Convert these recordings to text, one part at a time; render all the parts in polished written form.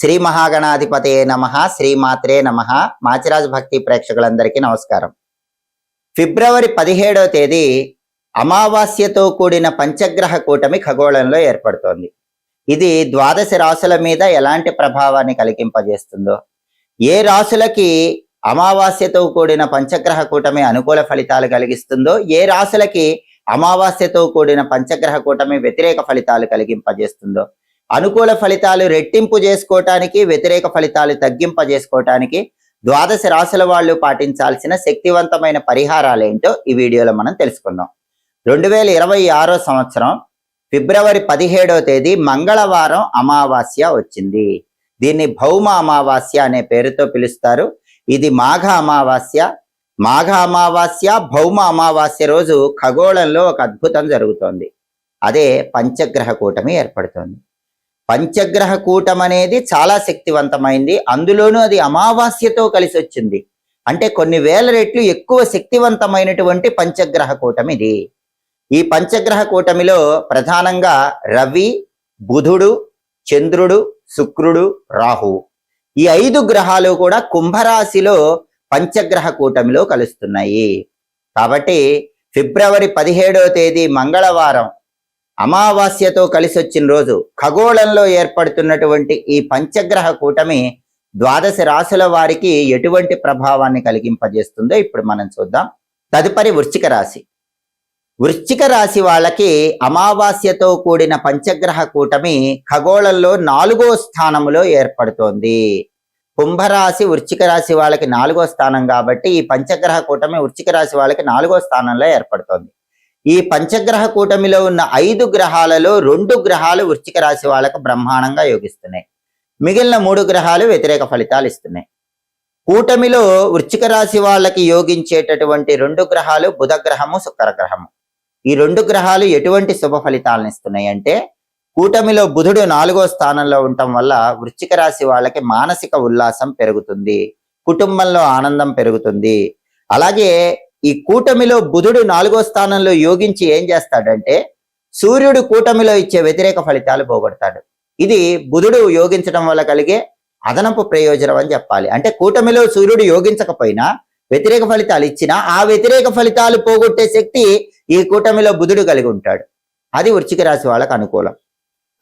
శ్రీ మహాగణాధిపతయే నమః, శ్రీమాత్రే నమః. మాచిరాజు భక్తి ప్రేక్షకులందరికీ నమస్కారం. ఫిబ్రవరి 17వ తేదీ అమావాస్యతో కూడిన పంచగ్రహ కూటమి ఖగోళంలో ఏర్పడుతోంది. ఇది ద్వాదశ రాశుల మీద ఎలాంటి ప్రభావాన్ని కలిగింపజేస్తుందో, ఏ రాశులకి అమావాస్యతో కూడిన పంచగ్రహ కూటమి అనుకూల ఫలితాలు కలిగిస్తుందో, ఏ రాశులకి అమావాస్యతో కూడిన పంచగ్రహ కూటమి వ్యతిరేక ఫలితాలు కలిగింపజేస్తుందో, అనుకూల ఫలితాలు రెట్టింపు చేసుకోవటానికి, వ్యతిరేక ఫలితాలు తగ్గింపజేసుకోవటానికి ద్వాదశ రాశుల వాళ్ళు పాటించాల్సిన శక్తివంతమైన పరిహారాలేంటో ఈ వీడియోలో మనం తెలుసుకుందాం. 2026 సంవత్సరం ఫిబ్రవరి 17వ తేదీ మంగళవారం అమావాస్య వచ్చింది. దీన్ని భౌమ అమావాస్య అనే పేరుతో పిలుస్తారు. ఇది మాఘ అమావాస్య. మాఘ అమావాస్య, భౌమ అమావాస్య రోజు ఖగోళంలో ఒక అద్భుతం జరుగుతోంది. అదే పంచగ్రహ కూటమి ఏర్పడుతోంది. పంచగ్రహ కూటం అనేది చాలా శక్తివంతమైంది. అందులోనూ అది అమావాస్యతో కలిసి వచ్చింది. అంటే కొన్ని వేల రెట్లు ఎక్కువ శక్తివంతమైనటువంటి పంచగ్రహ కూటమి ఇది. ఈ పంచగ్రహ కూటమిలో ప్రధానంగా రవి, బుధుడు, చంద్రుడు, శుక్రుడు, రాహువు, ఈ 5 గ్రహాలు కూడా కుంభరాశిలో పంచగ్రహ కూటమిలో కలుస్తున్నాయి. కాబట్టి ఫిబ్రవరి 17వ తేదీ మంగళవారం అమావాస్యతో కలిసి వచ్చిన రోజు ఖగోళంలో ఏర్పడుతున్నటువంటి ఈ పంచగ్రహ కూటమి ద్వాదశ రాశుల వారికి ఎటువంటి ప్రభావాన్ని కలిగింపజేస్తుందో ఇప్పుడు మనం చూద్దాం. తదుపరి వృశ్చిక రాశి. వృశ్చిక రాశి వాళ్ళకి అమావాస్యతో కూడిన పంచగ్రహ కూటమి ఖగోళంలో 4వ స్థానంలో ఏర్పడుతోంది. కుంభరాశి వృశ్చిక రాశి వాళ్ళకి 4వ స్థానం కాబట్టి ఈ పంచగ్రహ కూటమి వృశ్చిక రాశి వాళ్ళకి 4వ స్థానంలో ఏర్పడుతోంది. ఈ పంచగ్రహ కూటమిలో ఉన్న 5 గ్రహాలలో 2 గ్రహాలు వృశ్చిక రాశి వాళ్ళకు బ్రహ్మాండంగా యోగిస్తున్నాయి. మిగిలిన 3 గ్రహాలు వ్యతిరేక ఫలితాలు ఇస్తున్నాయి. కూటమిలో వృశ్చిక రాశి వాళ్ళకి యోగించేటటువంటి 2 గ్రహాలు బుధ గ్రహము, శుక్ర గ్రహము. ఈ 2 గ్రహాలు ఎటువంటి శుభ ఫలితాలను ఇస్తున్నాయి అంటే, కూటమిలో బుధుడు 4వ స్థానంలో ఉండటం వల్ల వృశ్చిక రాశి వాళ్ళకి మానసిక ఉల్లాసం పెరుగుతుంది, కుటుంబంలో ఆనందం పెరుగుతుంది. అలాగే ఈ కూటమిలో బుధుడు 4వ స్థానంలో యోగించి ఏం చేస్తాడంటే, సూర్యుడు కూటమిలో ఇచ్చే వ్యతిరేక ఫలితాలు పోగొడతాడు. ఇది బుధుడు యోగించడం వల్ల కలిగే అదనపు ప్రయోజనం అని చెప్పాలి. అంటే కూటమిలో సూర్యుడు యోగించకపోయినా వ్యతిరేక ఫలితాలు ఇచ్చినా ఆ వ్యతిరేక ఫలితాలు పోగొట్టే శక్తి ఈ కూటమిలో బుధుడు కలిగి ఉంటాడు. అది వృశ్చిక రాశి వాళ్ళకు అనుకూలం.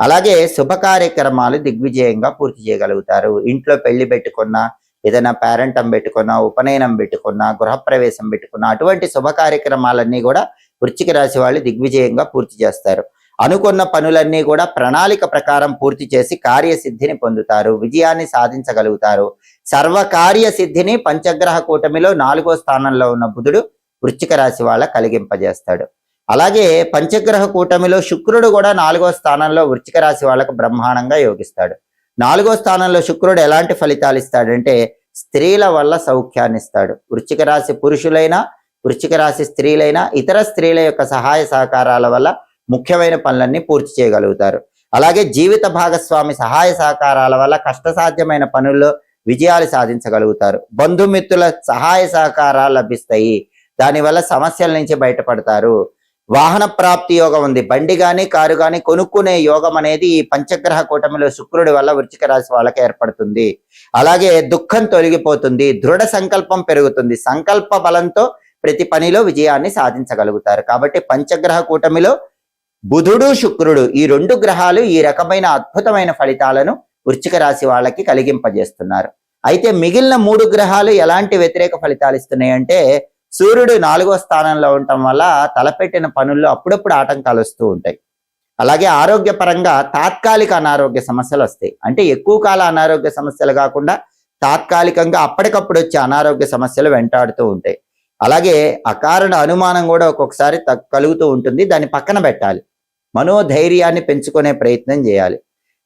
అలాగే శుభ కార్యక్రమాలు దిగ్విజయంగా పూర్తి చేయగలుగుతారు. ఇంట్లో పెళ్లి పెట్టుకున్నా, ఏదైనా పేరెంటం పెట్టుకున్నా, ఉపనయనం పెట్టుకున్నా, గృహప్రవేశం పెట్టుకున్నా, అటువంటి శుభ కార్యక్రమాలన్నీ కూడా వృశ్చిక రాశి వాళ్ళు దిగ్విజయంగా పూర్తి చేస్తారు. అనుకున్న పనులన్నీ కూడా ప్రణాళిక ప్రకారం పూర్తి చేసి కార్యసిద్ధిని పొందుతారు, విజయాన్ని సాధించగలుగుతారు. సర్వకార్య సిద్ధిని పంచగ్రహ కూటమిలో 4వ స్థానంలో ఉన్న బుధుడు వృశ్చిక రాశి వాళ్ళ కలిగింపజేస్తాడు. అలాగే పంచగ్రహ కూటమిలో శుక్రుడు కూడా 4వ స్థానంలో వృశ్చిక రాశి వాళ్ళకు బ్రహ్మాండంగా యోగిస్తాడు. 4వ స్థానంలో శుక్రుడు ఎలాంటి ఫలితాలు ఇస్తాడంటే, స్త్రీల వల్ల సౌఖ్యాన్ని ఇస్తాడు. వృశ్చిక రాశి పురుషులైనా, వృశ్చిక రాశి స్త్రీలైనా, ఇతర స్త్రీల యొక్క సహాయ సహకారాల వల్ల ముఖ్యమైన పనులన్నీ పూర్తి చేయగలుగుతారు. అలాగే జీవిత భాగస్వామి సహాయ సహకారాల వల్ల కష్టసాధ్యమైన పనుల్లో విజయాలు సాధించగలుగుతారు. బంధుమిత్రుల సహాయ సహకారాలు లభిస్తాయి. దానివల్ల సమస్యల నుంచి బయటపడతారు. వాహన ప్రాప్తి యోగం ఉంది. బండి కానీ కారు కానీ కొనుక్కునే యోగం అనేది ఈ పంచగ్రహ కూటమిలో శుక్రుడి వల్ల వృశ్చిక రాశి వాళ్ళకి ఏర్పడుతుంది. అలాగే దుఃఖం తొలగిపోతుంది, దృఢ సంకల్పం పెరుగుతుంది. సంకల్ప బలంతో ప్రతి పనిలో విజయాన్ని సాధించగలుగుతారు. కాబట్టి పంచగ్రహ కూటమిలో బుధుడు, శుక్రుడు, ఈ 2 గ్రహాలు ఈ రకమైన అద్భుతమైన ఫలితాలను వృశ్చిక రాశి వాళ్ళకి కలిగింపజేస్తున్నారు. అయితే మిగిలిన 3 గ్రహాలు ఎలాంటి వ్యతిరేక ఫలితాలు ఇస్తున్నాయి అంటే, సూర్యుడు 4వ స్థానంలో ఉండటం వల్ల తలపెట్టిన పనుల్లో అప్పుడప్పుడు ఆటంకాలు వస్తూ ఉంటాయి. అలాగే ఆరోగ్యపరంగా తాత్కాలిక అనారోగ్య సమస్యలు వస్తాయి. అంటే ఎక్కువ కాల అనారోగ్య సమస్యలు కాకుండా తాత్కాలికంగా అప్పటికప్పుడు వచ్చే అనారోగ్య సమస్యలు వెంటాడుతూ ఉంటాయి. అలాగే అకారణ అనుమానం కూడా ఒక్కొక్కసారి కలుగుతూ ఉంటుంది. దాన్ని పక్కన పెట్టాలి, మనోధైర్యాన్ని పెంచుకునే ప్రయత్నం చేయాలి.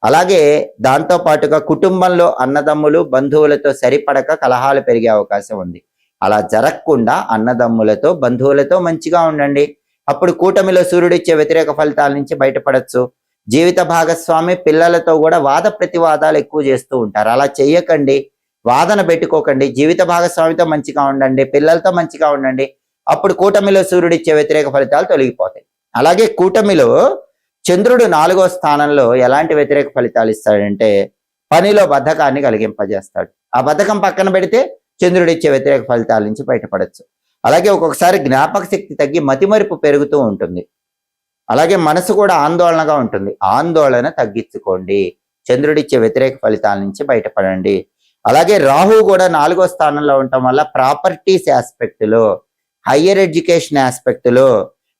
అలాగే దాంతో పాటుగా కుటుంబంలో అన్నదమ్ములు, బంధువులతో సరిపడక కలహాలు పెరిగే అవకాశం ఉంది. అలా జరగకుండా అన్నదమ్ములతో, బంధువులతో మంచిగా ఉండండి. అప్పుడు కూటమిలో సూర్యుడు ఇచ్చే వ్యతిరేక ఫలితాల నుంచి బయటపడచ్చు. జీవిత భాగస్వామి పిల్లలతో కూడా వాద ప్రతివాదాలు ఎక్కువ చేస్తూ ఉంటారు. అలా చెయ్యకండి, వాదన పెట్టుకోకండి. జీవిత భాగస్వామితో మంచిగా ఉండండి, పిల్లలతో మంచిగా ఉండండి. అప్పుడు కూటమిలో సూర్యుడు ఇచ్చే వ్యతిరేక ఫలితాలు తొలగిపోతాయి. అలాగే కూటమిలో చంద్రుడు 4వ స్థానంలో ఎలాంటి వ్యతిరేక ఫలితాలు ఇస్తాడంటే, పనిలో బద్ధకాన్ని కలిగింపజేస్తాడు. ఆ బద్ధకం పక్కన పెడితే చంద్రుడిచ్చే వ్యతిరేక ఫలితాల నుంచి బయటపడచ్చు. అలాగే ఒక్కొక్కసారి జ్ఞాపక శక్తి తగ్గి మతిమరుపు పెరుగుతూ ఉంటుంది. అలాగే మనసు కూడా ఆందోళనగా ఉంటుంది. ఆందోళన తగ్గించుకోండి, చంద్రుడిచ్చే వ్యతిరేక ఫలితాల నుంచి బయటపడండి. అలాగే రాహు కూడా 4వ స్థానంలో ఉండటం వల్ల ప్రాపర్టీస్ ఆస్పెక్ట్లో, హయ్యర్ ఎడ్యుకేషన్ ఆస్పెక్ట్లో,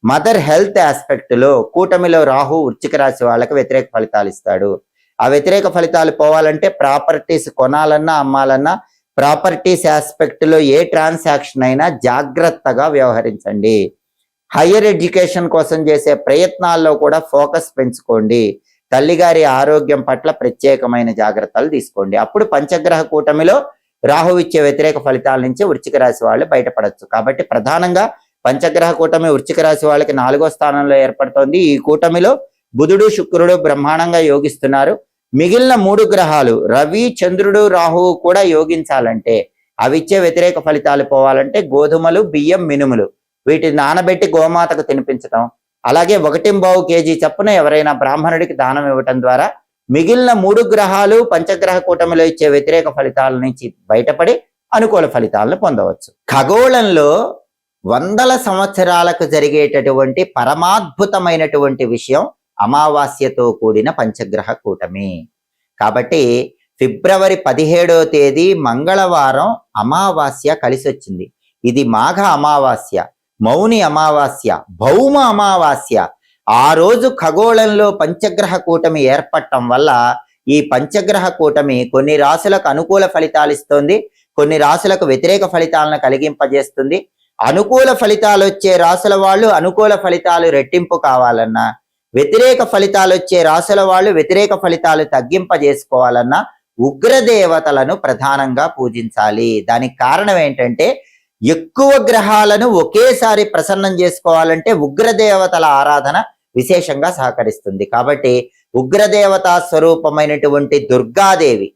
మదర్ హెల్త్ ఆస్పెక్ట్లో కూటమిలో రాహు వృశ్చిక రాశి వాళ్ళకి వ్యతిరేక ఫలితాలు ఇస్తాడు. ఆ వ్యతిరేక ఫలితాలు పోవాలంటే ప్రాపర్టీస్ కొనాలన్నా అమ్మాలన్నా ప్రాపర్టీస్ ఆస్పెక్ట్లో ఏ ట్రాన్సాక్షన్ అయినా జాగ్రత్తగా వ్యవహరించండి. హయ్యర్ ఎడ్యుకేషన్ కోసం చేసే ప్రయత్నాల్లో కూడా ఫోకస్ పెంచుకోండి. తల్లిగారి ఆరోగ్యం పట్ల ప్రత్యేకమైన జాగ్రత్తలు తీసుకోండి. అప్పుడు పంచగ్రహ కూటమిలో రాహు ఇచ్చే వ్యతిరేక ఫలితాల నుంచి వృశ్చిక రాశి వాళ్ళు బయటపడచ్చు. కాబట్టి ప్రధానంగా పంచగ్రహ కూటమి వృశ్చిక రాశి వాళ్ళకి 4వ స్థానంలో ఏర్పడుతోంది. ఈ కూటమిలో బుధుడు శుక్రుడు బ్రహ్మాండంగా యోగిస్తున్నారు. మిగిలిన 3 గ్రహాలు రవి చంద్రుడు రాహువు కూడా యోగించాలంటే, అవి ఇచ్చే వ్యతిరేక ఫలితాలు పోవాలంటే గోధుమలు బియ్యం మినుములు వీటిని నానబెట్టి గోమాతకు తినిపించడం, అలాగే 1.25 kg చప్పున ఎవరైనా బ్రాహ్మణుడికి దానం ఇవ్వటం ద్వారా మిగిలిన 3 గ్రహాలు పంచగ్రహ కూటమిలో ఇచ్చే వ్యతిరేక ఫలితాల నుంచి బయటపడి అనుకూల ఫలితాలను పొందవచ్చు. ఖగోళంలో వందల సంవత్సరాలకు జరిగేటటువంటి పరమాద్భుతమైనటువంటి విషయం అమావాస్యతో కూడిన పంచగ్రహ కూటమి. కాబట్టి ఫిబ్రవరి 17వ తేదీ మంగళవారం అమావాస్య కలిసి వచ్చింది. ఇది మాఘ అమావాస్య, మౌని అమావాస్య, భౌమ అమావాస్య. ఆ రోజు ఖగోళంలో పంచగ్రహ కూటమి ఏర్పడటం వల్ల ఈ పంచగ్రహ కూటమి కొన్ని రాశులకు అనుకూల ఫలితాలు ఇస్తుంది, కొన్ని రాశులకు వ్యతిరేక ఫలితాలను కలిగింపజేస్తుంది. అనుకూల ఫలితాలు వచ్చే రాశుల వాళ్ళు అనుకూల ఫలితాలు రెట్టింపు కావాలన్నా, వ్యతిరేక ఫలితాలు వచ్చే రాశుల వాళ్ళు వ్యతిరేక ఫలితాలు తగ్గింపజేసుకోవాలన్నా ఉగ్రదేవతలను ప్రధానంగా పూజించాలి. దానికి కారణం ఏంటంటే ఎక్కువ గ్రహాలను ఒకేసారి ప్రసన్నం చేసుకోవాలంటే ఉగ్రదేవతల ఆరాధన విశేషంగా సహకరిస్తుంది. కాబట్టి ఉగ్రదేవతా స్వరూపమైనటువంటి దుర్గాదేవి,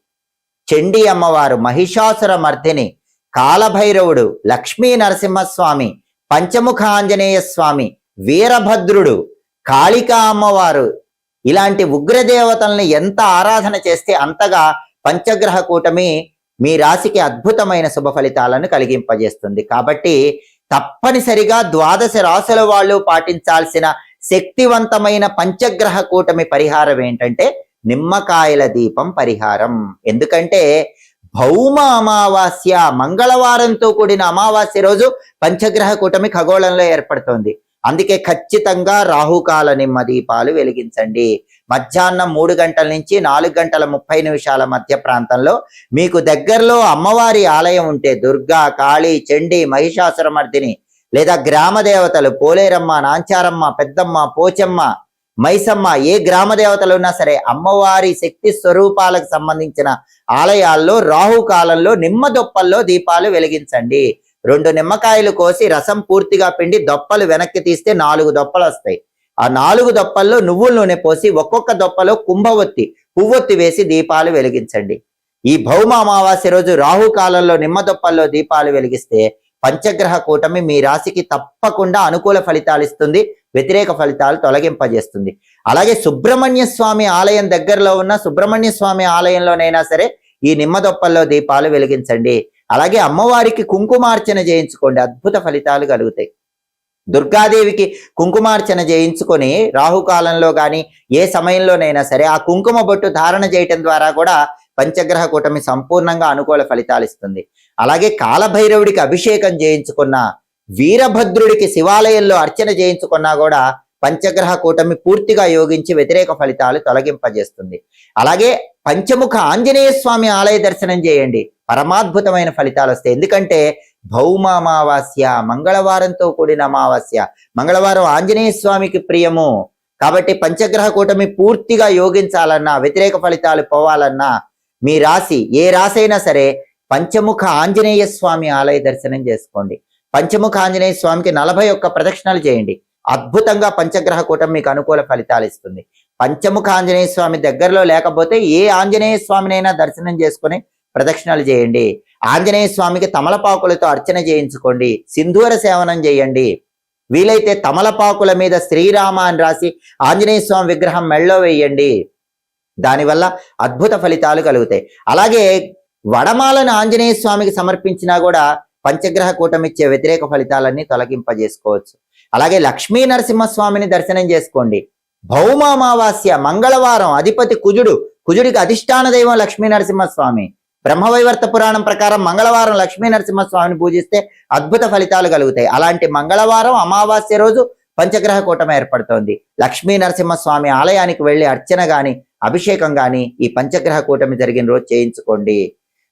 చండీ అమ్మవారు, మహిషాసుర మర్దిని, కాలభైరవుడు, లక్ష్మీ నరసింహస్వామి, పంచముఖ ఆంజనేయ స్వామి, వీరభద్రుడు, కాళికా అమ్మవారు, ఇలాంటి ఉగ్రదేవతల్ని ఎంత ఆరాధన చేస్తే అంతగా పంచగ్రహ కూటమి మీ రాశికి అద్భుతమైన శుభ ఫలితాలను కలిగింపజేస్తుంది. కాబట్టి తప్పనిసరిగా 12 రాశుల వాళ్ళు పాటించాల్సిన శక్తివంతమైన పంచగ్రహ కూటమి పరిహారం ఏంటంటే నిమ్మకాయల దీపం పరిహారం. ఎందుకంటే భౌమ అమావాస్య, మంగళవారంతో కూడిన అమావాస్య రోజు పంచగ్రహ కూటమి ఖగోళంలో ఏర్పడుతోంది. అందుకే ఖచ్చితంగా రాహుకాల నిమ్మ దీపాలు వెలిగించండి. మధ్యాహ్నం 3 గంటల నుంచి 4 గంటల 30 నిమిషాల మధ్య ప్రాంతంలో మీకు దగ్గరలో అమ్మవారి ఆలయం ఉంటే దుర్గా, కాళీ, చండీ, మహిషాసురమర్దిని లేదా గ్రామ దేవతలు పోలేరమ్మ, నాంచారమ్మ, పెద్దమ్మ, పోచమ్మ, మైసమ్మ, ఏ గ్రామ దేవతలు ఉన్నా సరే అమ్మవారి శక్తి స్వరూపాలకు సంబంధించిన ఆలయాల్లో రాహుకాలంలో నిమ్మ దొప్పల్లో దీపాలు వెలిగించండి. 2 నిమ్మకాయలు కోసి రసం పూర్తిగా పిండి దొప్పలు వెనక్కి తీస్తే 4 దొప్పలు వస్తాయి. ఆ 4 దొప్పల్లో నువ్వుల నూనె పోసి ఒక్కొక్క దొప్పలో కుంభవత్తి, పువ్వొత్తి వేసి దీపాలు వెలిగించండి. ఈ భౌమ అమావాస్య రోజు రాహుకాలంలో నిమ్మ దొప్పల్లో దీపాలు వెలిగిస్తే పంచగ్రహ కూటమి మీ రాశికి తప్పకుండా అనుకూల ఫలితాలు ఇస్తుంది, వ్యతిరేక ఫలితాలు తొలగింపజేస్తుంది. అలాగే సుబ్రహ్మణ్య స్వామి ఆలయం దగ్గరలో ఉన్న సుబ్రహ్మణ్య స్వామి ఆలయంలోనైనా సరే ఈ నిమ్మ దొప్పల్లో దీపాలు వెలిగించండి. అలాగే అమ్మవారికి కుంకుమార్చన చేయించుకోండి, అద్భుత ఫలితాలు కలుగుతాయి. దుర్గాదేవికి కుంకుమార్చన చేయించుకొని రాహుకాలంలో కానీ ఏ సమయంలోనైనా సరే ఆ కుంకుమ బొట్టు ధారణ చేయటం ద్వారా కూడా పంచగ్రహ కూటమి సంపూర్ణంగా అనుకూల ఫలితాలు ఇస్తుంది. అలాగే కాలభైరవుడికి అభిషేకం చేయించుకున్న, వీరభద్రుడికి శివాలయంలో అర్చన చేయించుకున్నా కూడా పంచగ్రహ కూటమి పూర్తిగా యోగించి వ్యతిరేక ఫలితాలు తొలగింపజేస్తుంది. అలాగే పంచముఖ ఆంజనేయ స్వామి ఆలయ దర్శనం చేయండి, పరమాద్భుతమైన ఫలితాలు వస్తాయి. ఎందుకంటే భౌమ అమావాస్య, మంగళవారంతో కూడిన అమావాస్య, మంగళవారం ఆంజనేయ స్వామికి ప్రియము. కాబట్టి పంచగ్రహ కూటమి పూర్తిగా యోగించాలన్నా, వ్యతిరేక ఫలితాలు పోవాలన్నా మీ రాశి ఏ రాశి అయినా సరే పంచముఖ ఆంజనేయ స్వామి ఆలయ దర్శనం చేసుకోండి. పంచముఖ ఆంజనేయ స్వామికి 41 ప్రదక్షిణలు చేయండి. అద్భుతంగా పంచగ్రహ కూటమి మీకు అనుకూల ఫలితాలు ఇస్తుంది. పంచముఖ ఆంజనేయ స్వామి దగ్గరలో లేకపోతే ఏ ఆంజనేయ స్వామినైనా దర్శనం చేసుకుని ప్రదక్షిణలు చేయండి. ఆంజనేయ స్వామికి తమలపాకులతో అర్చన చేయించుకోండి, సింధూర సేవనం చేయండి. వీలైతే తమలపాకుల మీద శ్రీరామ అని రాసి ఆంజనేయ స్వామి విగ్రహం మెళ్ళో వేయండి. దానివల్ల అద్భుత ఫలితాలు కలుగుతాయి. అలాగే వడమాలను ఆంజనేయ స్వామికి సమర్పించినా కూడా పంచగ్రహ కూటమి ఇచ్చే వ్యతిరేక ఫలితాలన్నీ తొలగింపజేసుకోవచ్చు. అలాగే లక్ష్మీ నరసింహస్వామిని దర్శనం చేసుకోండి. భౌమ అమావాస్య మంగళవారం అధిపతి కుజుడికి అధిష్టాన దైవం లక్ష్మీ నరసింహస్వామి. బ్రహ్మవైవర్త పురాణం ప్రకారం మంగళవారం లక్ష్మీ నరసింహస్వామిని పూజిస్తే అద్భుత ఫలితాలు కలుగుతాయి. అలాంటి మంగళవారం అమావాస్య రోజు పంచగ్రహ కూటమి ఏర్పడుతోంది. లక్ష్మీ నరసింహస్వామి ఆలయానికి వెళ్ళి అర్చన గాని అభిషేకం గాని ఈ పంచగ్రహ కూటమి జరిగిన రోజు చేయించుకోండి.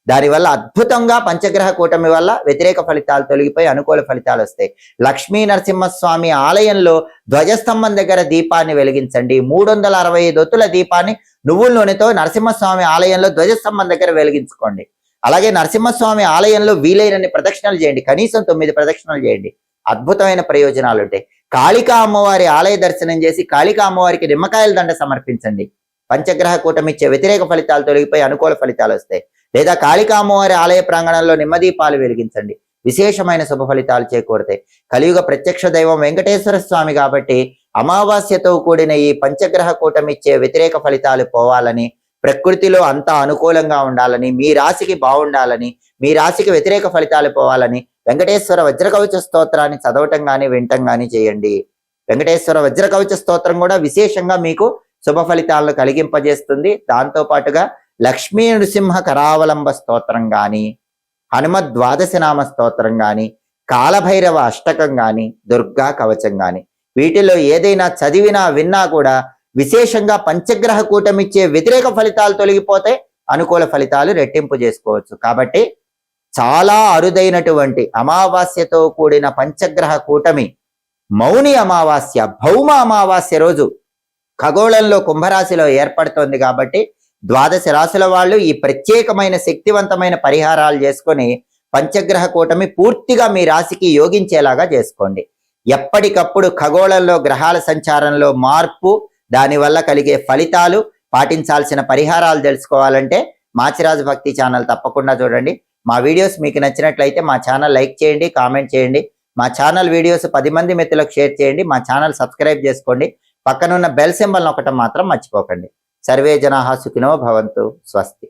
దానివల్ల అద్భుతంగా పంచగ్రహ కూటమి వల్ల వ్యతిరేక ఫలితాలు తొలగిపోయి అనుకూల ఫలితాలు వస్తాయి. లక్ష్మీ నరసింహస్వామి ఆలయంలో ధ్వజస్తంభం దగ్గర దీపాన్ని వెలిగించండి. 365 ఒత్తుల దీపాన్ని నువ్వుల నూనెతో నరసింహస్వామి ఆలయంలో ధ్వజస్తంభం దగ్గర వెలిగించుకోండి. అలాగే నరసింహస్వామి ఆలయంలో వీలైనన్ని ప్రదక్షిణలు చేయండి. కనీసం 9 ప్రదక్షిణలు చేయండి. అద్భుతమైన ప్రయోజనాలు ఉంటాయి. కాళికా అమ్మవారి ఆలయ దర్శనం చేసి కాళికా అమ్మవారికి నిమ్మకాయల దండ సమర్పించండి. పంచగ్రహ కూటమి ఇచ్చే వ్యతిరేక ఫలితాలు తొలగిపోయి అనుకూల ఫలితాలు వస్తాయి. లేదా కాళికా అమ్మవారి ఆలయ ప్రాంగణంలో నిమ్మదీపాలు వెలిగించండి. విశేషమైన శుభ ఫలితాలు చేకూరుతాయి. కలియుగ ప్రత్యక్ష దైవం వెంకటేశ్వర స్వామి కాబట్టి అమావాస్యతో కూడిన ఈ పంచగ్రహ కూటమి ఇచ్చే వ్యతిరేక ఫలితాలు పోవాలని, ప్రకృతిలో అంతా అనుకూలంగా ఉండాలని, మీ రాశికి బాగుండాలని, మీ రాశికి వ్యతిరేక ఫలితాలు పోవాలని వెంకటేశ్వర వజ్రకవచ స్తోత్రాన్ని చదవటం కానీ వినటం కానీ చేయండి. వెంకటేశ్వర వజ్రకవచ స్తోత్రం కూడా విశేషంగా మీకు శుభ ఫలితాలను కలిగింపజేస్తుంది. దాంతో పాటుగా లక్ష్మీ నృసింహ కరావలంబ స్తోత్రం గాని, హనుమద్ ద్వాదశనామ స్తోత్రం గాని, కాలభైరవ అష్టకం గాని, దుర్గా కవచం గాని వీటిలో ఏదైనా చదివినా విన్నా కూడా విశేషంగా పంచగ్రహ కూటమిచ్చే వ్యతిరేక ఫలితాలు తొలగిపోతే అనుకూల ఫలితాలు రెట్టింపు చేసుకోవచ్చు. కాబట్టి చాలా అరుదైనటువంటి అమావాస్యతో కూడిన పంచగ్రహ కూటమి మౌని అమావాస్య, భౌమ అమావాస్య రోజు ఖగోళంలో కుంభరాశిలో ఏర్పడుతోంది. కాబట్టి 12 రాశుల వాళ్ళు ఈ ప్రత్యేకమైన శక్తివంతమైన పరిహారాలు చేసుకొని పంచగ్రహ కూటమి పూర్తిగా మీ రాశికి యోగించేలాగా చేసుకోండి. ఎప్పటికప్పుడు ఖగోళంలో గ్రహాల సంచారంలో మార్పు, దానివల్ల కలిగే ఫలితాలు, పాటించాల్సిన పరిహారాలు తెలుసుకోవాలంటే మాచిరాజు భక్తి ఛానల్ తప్పకుండా చూడండి. మా వీడియోస్ మీకు నచ్చినట్లయితే మా ఛానల్ లైక్ చేయండి, కామెంట్ చేయండి. మా ఛానల్ వీడియోస్ 10 మంది మిత్రులకు షేర్ చేయండి. మా ఛానల్ సబ్స్క్రైబ్ చేసుకోండి. పక్కనున్న బెల్ సింబల్ నొక్కటం మాత్రం మర్చిపోకండి. సర్వే జనాః సుఖినో భవంతు. స్వస్తి.